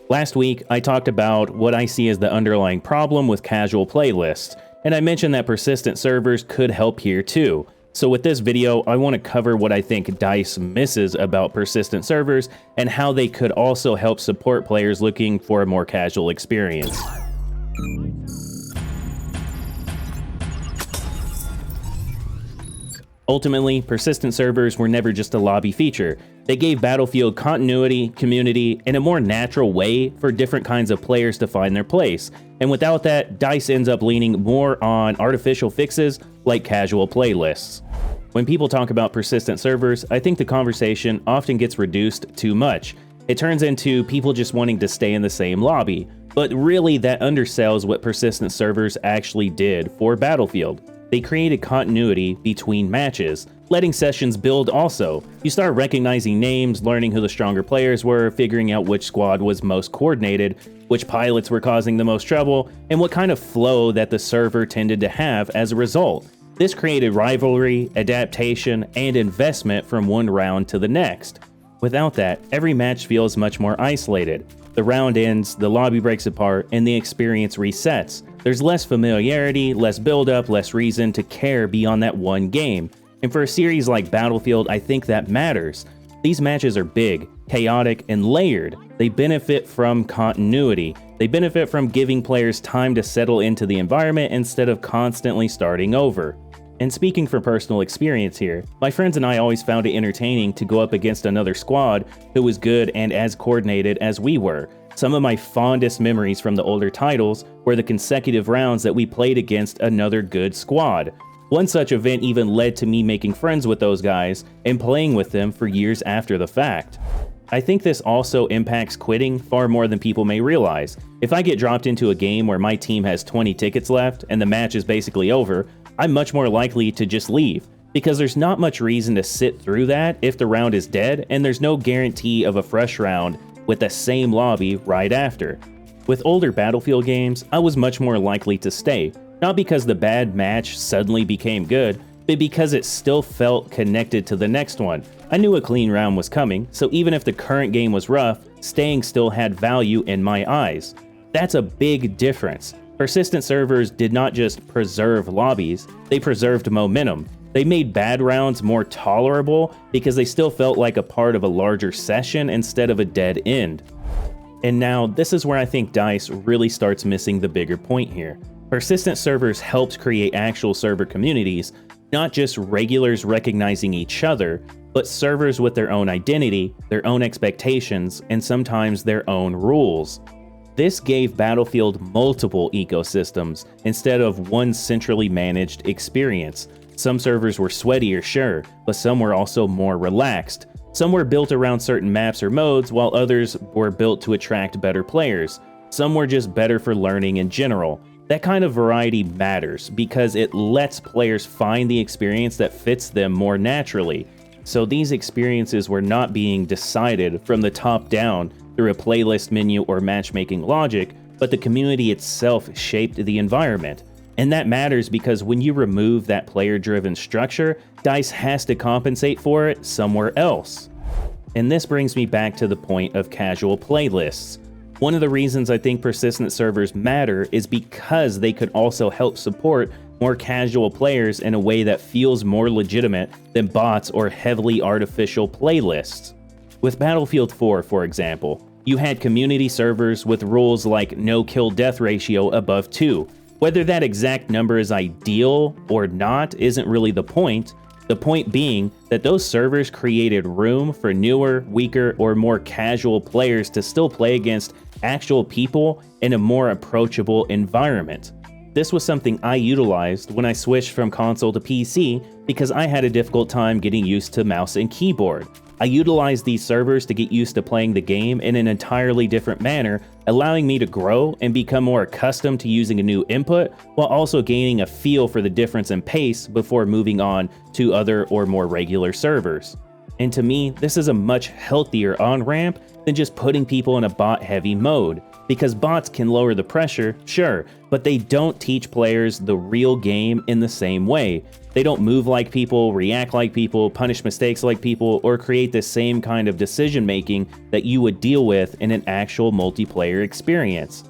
Last week, I talked about what I see as the underlying problem with casual playlists, and I mentioned that persistent servers could help here too. So with this video, I want to cover what I think DICE misses about persistent servers and how they could also help support players looking for a more casual experience. Ultimately, persistent servers were never just a lobby feature. They gave Battlefield continuity, community, and a more natural way for different kinds of players to find their place. And without that, DICE ends up leaning more on artificial fixes like casual playlists. When people talk about persistent servers, I think the conversation often gets reduced too much. It turns into people just wanting to stay in the same lobby. But really, that undersells what persistent servers actually did for Battlefield. They created continuity between matches, letting sessions build also. You start recognizing names, learning who the stronger players were, figuring out which squad was most coordinated, which pilots were causing the most trouble, and what kind of flow that the server tended to have as a result. This created rivalry, adaptation, and investment from one round to the next. Without that, every match feels much more isolated. The round ends, the lobby breaks apart, and the experience resets. There's less familiarity, less build-up, less reason to care beyond that one game. And for a series like Battlefield, I think that matters. These matches are big, chaotic, and layered. They benefit from continuity. They benefit from giving players time to settle into the environment instead of constantly starting over. And speaking from personal experience here, my friends and I always found it entertaining to go up against another squad who was good and as coordinated as we were. Some of my fondest memories from the older titles were the consecutive rounds that we played against another good squad. One such event even led to me making friends with those guys and playing with them for years after the fact. I think this also impacts quitting far more than people may realize. If I get dropped into a game where my team has 20 tickets left and the match is basically over, I'm much more likely to just leave, because there's not much reason to sit through that if the round is dead and there's no guarantee of a fresh round with the same lobby right after. With older Battlefield games, I was much more likely to stay, not because the bad match suddenly became good, but because it still felt connected to the next one. I knew a clean round was coming, so even if the current game was rough, staying still had value in my eyes. That's a big difference. Persistent servers did not just preserve lobbies, they preserved momentum. They made bad rounds more tolerable because they still felt like a part of a larger session instead of a dead end. And now, this is where I think DICE really starts missing the bigger point here. Persistent servers helped create actual server communities, not just regulars recognizing each other, but servers with their own identity, their own expectations, and sometimes their own rules. This gave Battlefield multiple ecosystems instead of one centrally managed experience. Some servers were sweatier, sure, but some were also more relaxed. Some were built around certain maps or modes, while others were built to attract better players. Some were just better for learning in general. That kind of variety matters because it lets players find the experience that fits them more naturally. So these experiences were not being decided from the top down through a playlist menu or matchmaking logic, but the community itself shaped the environment. And that matters because when you remove that player-driven structure, DICE has to compensate for it somewhere else. And this brings me back to the point of casual playlists. One of the reasons I think persistent servers matter is because they could also help support more casual players in a way that feels more legitimate than bots or heavily artificial playlists. With Battlefield 4, for example, you had community servers with rules like no kill death ratio above 2. Whether that exact number is ideal or not isn't really the point. The point being that those servers created room for newer, weaker, or more casual players to still play against actual people in a more approachable environment. This was something I utilized when I switched from console to PC because I had a difficult time getting used to mouse and keyboard. I utilized these servers to get used to playing the game in an entirely different manner, allowing me to grow and become more accustomed to using a new input, while also gaining a feel for the difference in pace before moving on to other or more regular servers. And to me, this is a much healthier on-ramp than just putting people in a bot-heavy mode. Because bots can lower the pressure, sure, but they don't teach players the real game in the same way. They don't move like people, react like people, punish mistakes like people, or create the same kind of decision making that you would deal with in an actual multiplayer experience.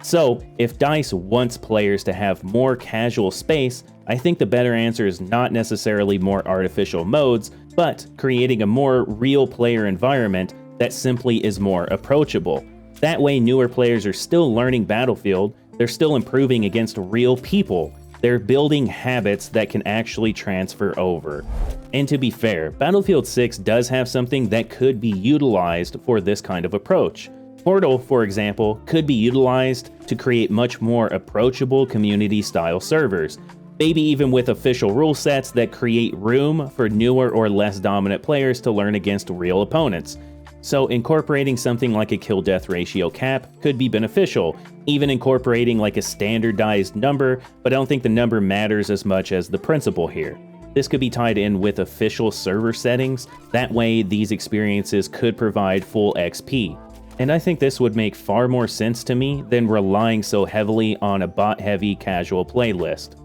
So, if DICE wants players to have more casual space, I think the better answer is not necessarily more artificial modes, but creating a more real player environment that simply is more approachable. That way, newer players are still learning Battlefield, they're still improving against real people, they're building habits that can actually transfer over. And to be fair, Battlefield 6 does have something that could be utilized for this kind of approach. Portal, for example, could be utilized to create much more approachable community-style servers, maybe even with official rule sets that create room for newer or less dominant players to learn against real opponents. So incorporating something like a kill-death ratio cap could be beneficial, even incorporating like a standardized number, but I don't think the number matters as much as the principle here. This could be tied in with official server settings, that way these experiences could provide full XP. And I think this would make far more sense to me than relying so heavily on a bot-heavy casual playlist.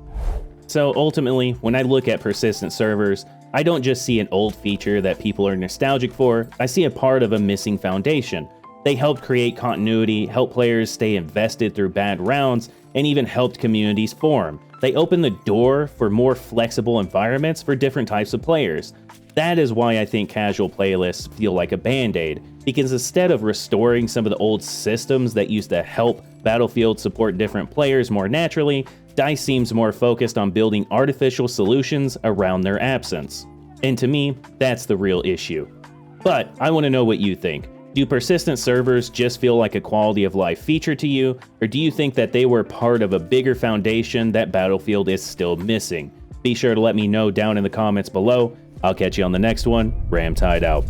So ultimately, when I look at persistent servers, I don't just see an old feature that people are nostalgic for, I see a part of a missing foundation. They helped create continuity, help players stay invested through bad rounds, and even helped communities form. They opened the door for more flexible environments for different types of players. That is why I think casual playlists feel like a band-aid, because instead of restoring some of the old systems that used to help Battlefield support different players more naturally, DICE seems more focused on building artificial solutions around their absence. And to me, that's the real issue. But I want to know what you think. Do persistent servers just feel like a quality of life feature to you, or do you think that they were part of a bigger foundation that Battlefield is still missing? Be sure to let me know down in the comments below. I'll catch you on the next one. RAMTEID out.